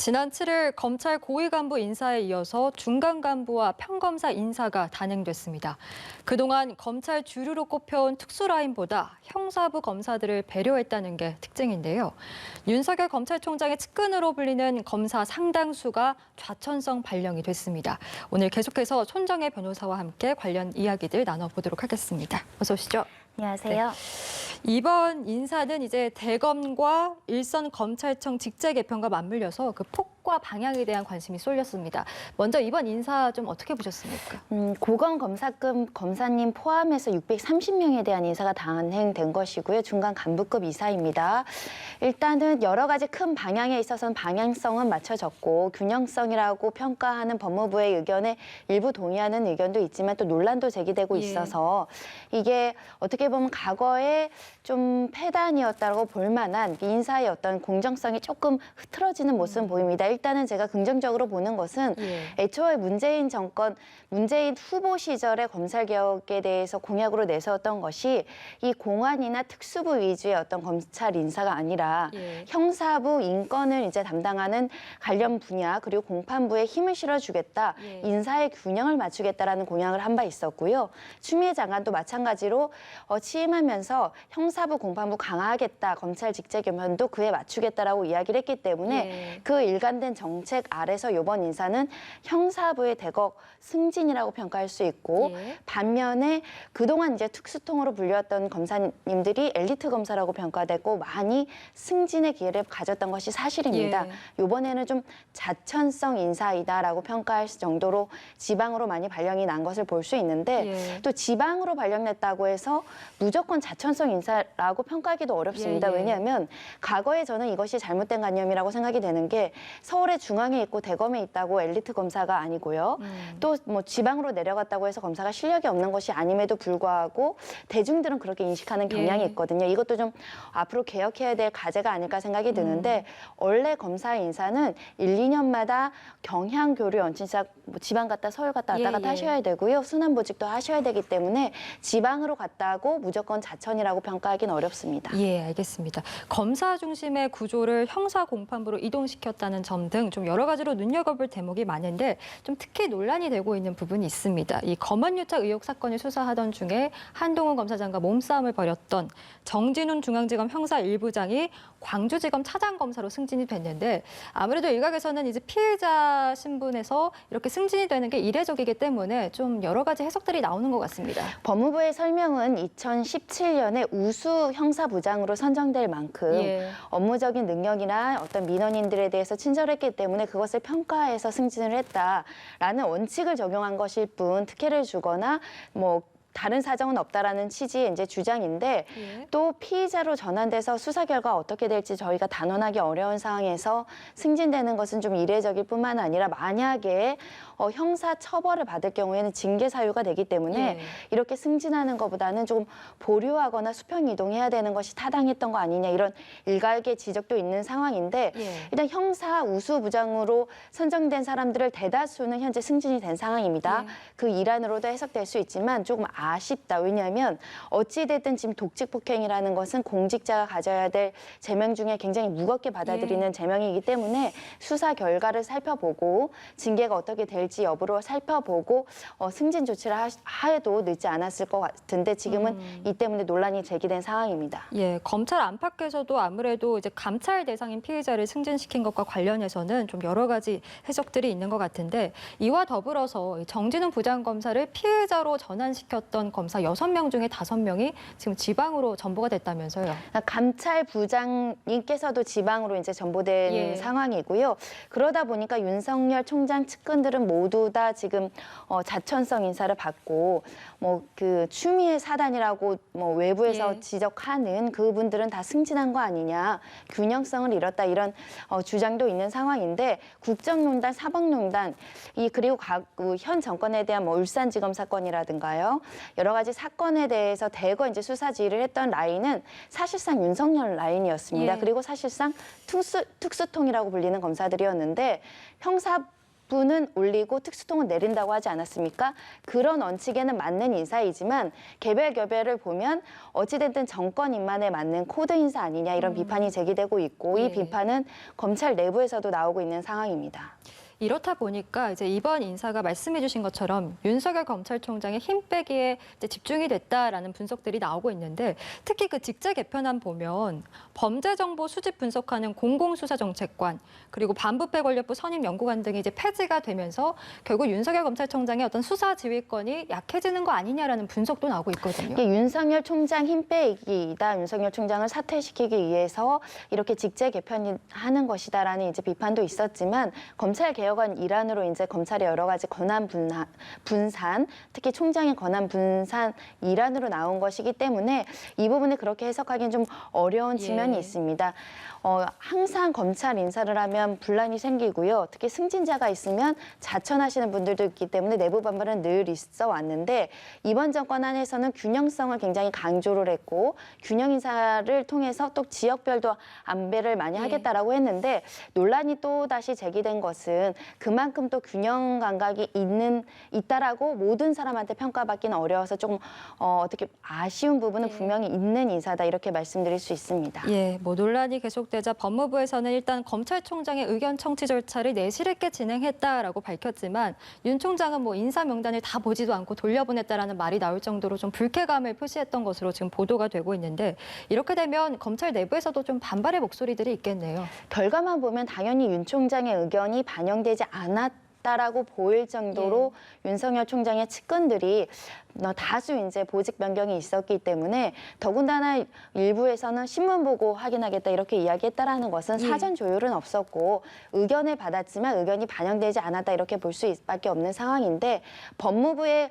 지난 7일 검찰 고위 간부 인사에 이어서 중간 간부와 평검사 인사가 단행됐습니다. 그동안 검찰 주류로 꼽혀온 특수라인보다 형사부 검사들을 배려했다는 게 특징인데요. 윤석열 검찰총장의 측근으로 불리는 검사 상당수가 좌천성 발령이 됐습니다. 오늘 계속해서 손정혜 변호사와 함께 관련 이야기들 나눠보도록 하겠습니다. 어서 오시죠. 안녕하세요. 네. 이번 인사는 이제 대검과 일선 검찰청 직제 개편과 맞물려서 그 폭과 방향에 대한 관심이 쏠렸습니다. 먼저 이번 인사 좀 어떻게 보셨습니까? 고검 검사급 검사님 포함해서 630명에 대한 인사가 단행된 것이고요. 중간 간부급 이사입니다. 일단은 여러 가지 큰 방향에 있어서는 방향성은 맞춰졌고 균형성이라고 평가하는 법무부의 의견에 일부 동의하는 의견도 있지만 또 논란도 제기되고 있어서 이게 어떻게 보면 과거에 좀 폐단이었다고 볼 만한 인사의 어떤 공정성이 조금 흐트러지는 모습은 보입니다. 일단은 제가 긍정적으로 보는 것은 애초에 문재인 정권, 문재인 후보 시절의 검찰개혁에 대해서 공약으로 내세웠던 것이 이 공안이나 특수부 위주의 어떤 검찰 인사가 아니라 형사부 인권을 이제 담당하는 관련 분야 그리고 공판부에 힘을 실어주겠다, 인사의 균형을 맞추겠다라는 공약을 한 바 있었고요. 추미애 장관도 마찬가지로 취임하면서 형사부 공판부 강화하겠다, 검찰 직제 개편도 그에 맞추겠다라고 이야기를 했기 때문에 그 일관된 정책 아래서 이번 인사는 형사부의 대거 승진이라고 평가할 수 있고 반면에 그동안 이제 특수통으로 불렸던 검사님들이 엘리트 검사라고 평가되고 많이 승진의 기회를 가졌던 것이 사실입니다. 이번에는 좀 자천성 인사이다라고 평가할 정도로 지방으로 많이 발령이 난 것을 볼 수 있는데 또 지방으로 발령냈다고 해서 무조건 자천성 인사라고 평가하기도 어렵습니다. 왜냐하면 과거에 저는 이것이 잘못된 관념이라고 생각이 되는 게 서울의 중앙에 있고 대검에 있다고 엘리트 검사가 아니고요. 또 뭐 지방으로 내려갔다고 해서 검사가 실력이 없는 것이 아님에도 불구하고 대중들은 그렇게 인식하는 경향이 있거든요. 이것도 좀 앞으로 개혁해야 될 과제가 아닐까 생각이 드는데 원래 검사 인사는 1, 2년마다 경향 교류 연진상 뭐 지방 갔다 서울 갔다 왔다 갔다 하셔야 되고요. 순환보직도 하셔야 되기 때문에 지방으로 갔다고 무조건 자천이라고 평가하기는 어렵습니다. 예, 알겠습니다. 검사 중심의 구조를 형사 공판부로 이동시켰다는 점 등 좀 여러 가지로 눈여겨볼 대목이 많은데 좀 특히 논란이 되고 있는 부분이 있습니다. 이 검언유착 의혹 사건을 수사하던 중에 한동훈 검사장과 몸싸움을 벌였던 정진훈 중앙지검 형사 1부장이 광주지검 차장검사로 승진이 됐는데 아무래도 일각에서는 이제 피해자 신분에서 이렇게 승진이 되는 게 이례적이기 때문에 좀 여러 가지 해석들이 나오는 것 같습니다. 법무부의 설명은 2017년에 우수 형사부장으로 선정될 만큼 업무적인 능력이나 어떤 민원인들에 대해서 친절했기 때문에 그것을 평가해서 승진을 했다라는 원칙을 적용한 것일 뿐 특혜를 주거나 뭐 다른 사정은 없다라는 취지의 이제 주장인데 또 피의자로 전환돼서 수사 결과 어떻게 될지 저희가 단언하기 어려운 상황에서 승진되는 것은 좀 이례적일 뿐만 아니라 만약에 형사 처벌을 받을 경우에는 징계 사유가 되기 때문에 이렇게 승진하는 것보다는 조금 보류하거나 수평 이동해야 되는 것이 타당했던 거 아니냐 이런 일각의 지적도 있는 상황인데 일단 형사 우수 부장으로 선정된 사람들을 대다수는 현재 승진이 된 상황입니다. 그 일환으로도 해석될 수 있지만 조금 아쉽다. 왜냐하면 어찌됐든 지금 독직폭행이라는 것은 공직자가 가져야 될 제명 중에 굉장히 무겁게 받아들이는 제명이기 때문에 수사 결과를 살펴보고 징계가 어떻게 될지 여부를 살펴보고 승진 조치를 하해도 늦지 않았을 것 같은데 지금은 이 때문에 논란이 제기된 상황입니다. 예, 검찰 안팎에서도 아무래도 이제 감찰 대상인 피해자를 승진시킨 것과 관련해서는 좀 여러 가지 해석들이 있는 것 같은데 이와 더불어서 정진훈 부장검사를 피해자로 전환시켰던 검사 6명 중에 5명이 지금 지방으로 전보가 됐다면서요. 감찰 부장님께서도 지방으로 이제 전보된 상황이고요. 그러다 보니까 윤석열 총장 측근들은 모두 다 지금 자천성 인사를 받고 뭐 그 추미애 사단이라고 뭐 외부에서 지적하는 그분들은 다 승진한 거 아니냐, 균형성을 잃었다 이런 주장도 있는 상황인데 국정농단, 사법농단 그리고 현 정권에 대한 뭐 울산지검 사건이라든가요. 여러 가지 사건에 대해서 대거 이제 수사 지휘를 했던 라인은 사실상 윤석열 라인이었습니다. 그리고 사실상 특수통이라고 불리는 검사들이었는데 형사 직분은 올리고 특수통은 내린다고 하지 않았습니까? 그런 원칙에는 맞는 인사이지만 개별을 보면 어찌됐든 정권 임만에 맞는 코드 인사 아니냐 이런 비판이 제기되고 있고 이 예. 비판은 검찰 내부에서도 나오고 있는 상황입니다. 이렇다 보니까 이제 이번 인사가 말씀해주신 것처럼 윤석열 검찰총장의 힘 빼기에 이제 집중이 됐다라는 분석들이 나오고 있는데 특히 그 직제 개편안 보면 범죄정보 수집 분석하는 공공수사정책관 그리고 반부패 권력부 선임연구관 등이 이제 폐지가 되면서 결국 윤석열 검찰총장의 어떤 수사 지휘권이 약해지는 거 아니냐라는 분석도 나오고 있거든요. 이게 윤석열 총장 힘 빼기이다. 윤석열 총장을 사퇴시키기 위해서 이렇게 직제 개편하는 것이다라는 이제 비판도 있었지만 검찰 개혁안 일환으로 이제 검찰의 여러 가지 권한 분산, 특히 총장의 권한 분산 일환으로 나온 것이기 때문에 이 부분을 그렇게 해석하기는 좀 어려운 측면이 있습니다. 항상 검찰 인사를 하면 분란이 생기고요. 특히 승진자가 있으면 자천하시는 분들도 있기 때문에 내부 반발은 늘 있어 왔는데 이번 정권 안에서는 균형성을 굉장히 강조를 했고 균형 인사를 통해서 또 지역별도 안배를 많이 하겠다라고 했는데 논란이 또 다시 제기된 것은 그만큼 또 균형 감각이 있다라고 모든 사람한테 평가받기는 어려워서 조금 어떻게 아쉬운 부분은 분명히 있는 인사다 이렇게 말씀드릴 수 있습니다. 예, 뭐 논란이 계속되자 법무부에서는 일단 검찰총장의 의견 청취 절차를 내실 있게 진행했다라고 밝혔지만 윤 총장은 뭐 인사 명단을 다 보지도 않고 돌려보냈다라는 말이 나올 정도로 좀 불쾌감을 표시했던 것으로 지금 보도가 되고 있는데 이렇게 되면 검찰 내부에서도 좀 반발의 목소리들이 있겠네요. 결과만 보면 당연히 윤 총장의 의견이 반영되지 않았다라고 보일 정도로 윤석열 총장의 측근들이 다수 이제 보직 변경이 있었기 때문에 더군다나 일부에서는 신문 보고 확인하겠다 이렇게 이야기했다라는 것은 사전 조율은 없었고 의견을 받았지만 의견이 반영되지 않았다 이렇게 볼 수밖에 없는 상황인데 법무부의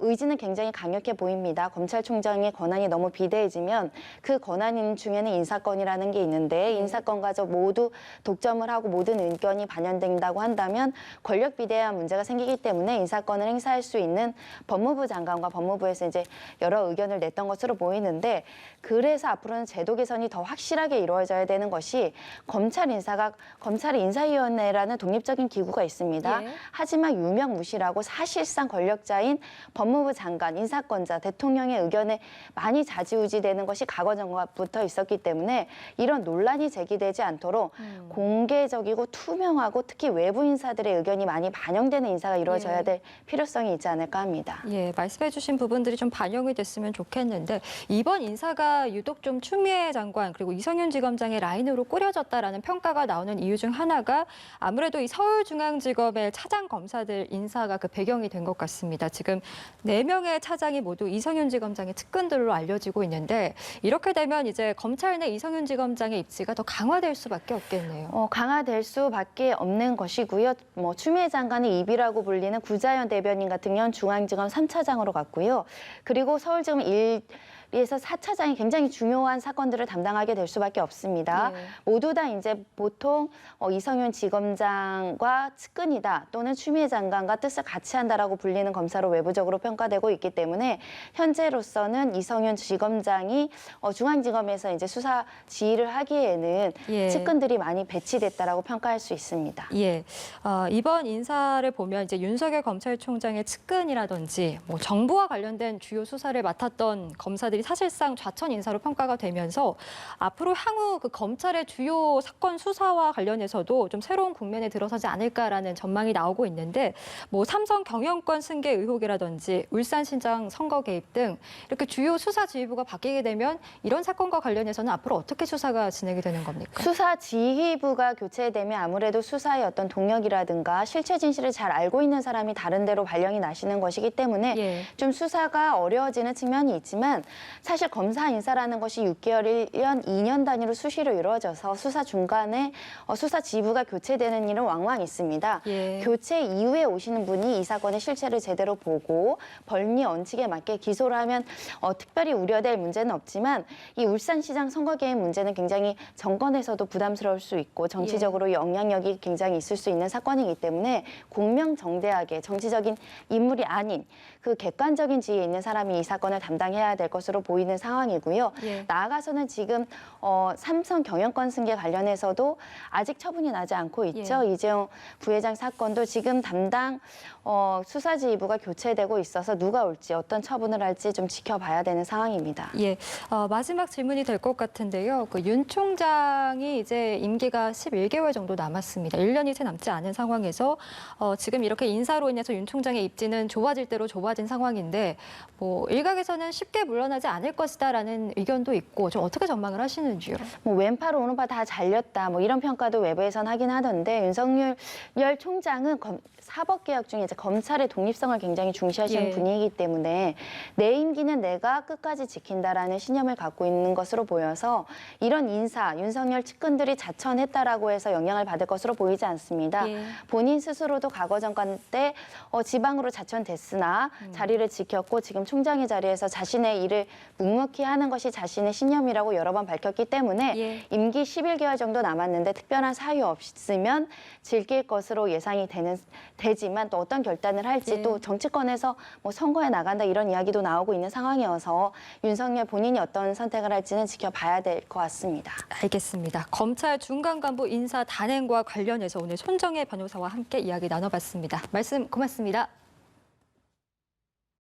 의지는 굉장히 강력해 보입니다. 검찰총장의 권한이 너무 비대해지면 그 권한 중에는 인사권이라는 게 있는데 인사권과 모두 독점을 하고 모든 의견이 반영된다고 한다면 권력 비대한 문제가 생기기 때문에 인사권을 행사할 수 있는 법무부 장관과 법무부에서 이제 여러 의견을 냈던 것으로 보이는데 그래서 앞으로는 제도 개선이 더 확실하게 이루어져야 되는 것이 검찰 인사위원회라는 독립적인 기구가 있습니다. 하지만 유명무실하고 사실상 권력자인 법무부 장관, 인사권자, 대통령의 의견에 많이 좌지우지되는 것이 과거 정부부터 있었기 때문에 이런 논란이 제기되지 않도록 공개적이고 투명하고 특히 외부 인사들의 의견이 많이 반영되는 인사가 이루어져야 될 필요성이 있지 않을까 합니다. 예, 말씀해 주신 부분들이 좀 반영이 됐으면 좋겠는데 이번 인사가 유독 좀 추미애 장관 그리고 이성윤 지검장의 라인으로 꾸려졌다라는 평가가 나오는 이유 중 하나가 아무래도 이 서울중앙지검의 차장 검사들 인사가 그 배경이 된 것 같습니다. 지금 4명의 차장이 모두 이성윤 지검장의 측근들로 알려지고 있는데 이렇게 되면 이제 검찰 내 이성윤 지검장의 입지가 더 강화될 수밖에 없겠네요. 강화될 수밖에 없는 것이고요. 뭐 추미애 장관의 입이라고 불리는 구자연 대변인 같은 경우는 중앙지검 3차장으로 갔고요. 그리고 서울지검 1에서 4차장이 굉장히 중요한 사건들을 담당하게 될 수밖에 없습니다. 모두 다 이제 보통 이성윤 지검장과 측근이다 또는 추미애 장관과 뜻을 같이 한다라고 불리는 검사로 외부적으로 평가되고 있기 때문에 현재로서는 이성윤 지검장이 중앙지검에서 이제 수사 지휘를 하기에는 측근들이 많이 배치됐다라고 평가할 수 있습니다. 예, 이번 인사를 보면 이제 윤석열 검찰총장의 측근이라든지 뭐 정부와 관련된 주요 수사를 맡았던 검사들이 사실상 좌천 인사로 평가가 되면서 앞으로 향후 그 검찰의 주요 사건 수사와 관련해서도 좀 새로운 국면에 들어서지 않을까라는 전망이 나오고 있는데 뭐 삼성 경영권 승계 의혹이라든지 울산시장 선거 개입 등 이렇게 주요 수사 지휘부가 바뀌게 되면 이런 사건과 관련해서는 앞으로 어떻게 수사가 진행이 되는 겁니까? 수사 지휘부가 교체되면 아무래도 수사의 어떤 동력이라든가 실체 진실을 잘 알고 있는 사람이 다른 데로 발령이 나시는 것이기 때문에 좀 수사가 어려워지는 측면이 있지만 사실 검사 인사라는 것이 6개월, 1년, 2년 단위로 수시로 이루어져서 수사 중간에 수사 지휘부가 교체되는 일은 왕왕 있습니다. 교체 이후에 오시는 분이 이 사건의 실체를 제대로 보고 법리 원칙에 맞게 기소를 하면 특별히 우려될 문제는 없지만 이 울산시장 선거 개입 문제는 굉장히 정권에서도 부담스러울 수 있고 정치적으로 영향력이 굉장히 있을 수 있는 사건이기 때문에 공명정대하게 정치적인 인물이 아닌 그 객관적인 지위에 있는 사람이 이 사건을 담당해야 될 것으로 것으로 보이는 상황이고요. 예. 나아가서는 지금 삼성 경영권 승계 관련해서도 아직 처분이 나지 않고 있죠. 예. 이재용 부회장 사건도 지금 담당 수사지휘부가 교체되고 있어서 누가 올지 어떤 처분을 할지 좀 지켜봐야 되는 상황입니다. 예, 마지막 질문이 될 것 같은데요. 그 윤 총장이 이제 임기가 11개월 정도 남았습니다. 1년이 채 남지 않은 상황에서 지금 이렇게 인사로 인해서 윤 총장의 입지는 좁아질 대로 좁아진 상황인데 뭐 일각에서는 쉽게 물러나지 않을 것이다라는 의견도 있고 좀 어떻게 전망을 하시는지요? 뭐 왼팔 오른팔 다 잘렸다 뭐 이런 평가도 외부에선 하긴 하던데 윤석열 총장은 사법개혁 중에 이제 검찰의 독립성을 굉장히 중시하시는 예. 분이기 때문에 내 임기는 내가 끝까지 지킨다라는 신념을 갖고 있는 것으로 보여서 이런 인사 윤석열 측근들이 자천했다라고 해서 영향을 받을 것으로 보이지 않습니다. 예. 본인 스스로도 과거 정권 때 지방으로 자천됐으나 자리를 지켰고 지금 총장의 자리에서 자신의 일을 묵묵히 하는 것이 자신의 신념이라고 여러 번 밝혔기 때문에 예. 임기 11개월 정도 남았는데 특별한 사유 없으면 즐길 것으로 예상이 되지만 또 어떤 결단을 할지 예. 또 정치권에서 뭐 선거에 나간다 이런 이야기도 나오고 있는 상황이어서 윤석열 본인이 어떤 선택을 할지는 지켜봐야 될 것 같습니다. 알겠습니다. 검찰 중간 간부 인사 단행과 관련해서 오늘 손정혜 변호사와 함께 이야기 나눠봤습니다. 말씀 고맙습니다.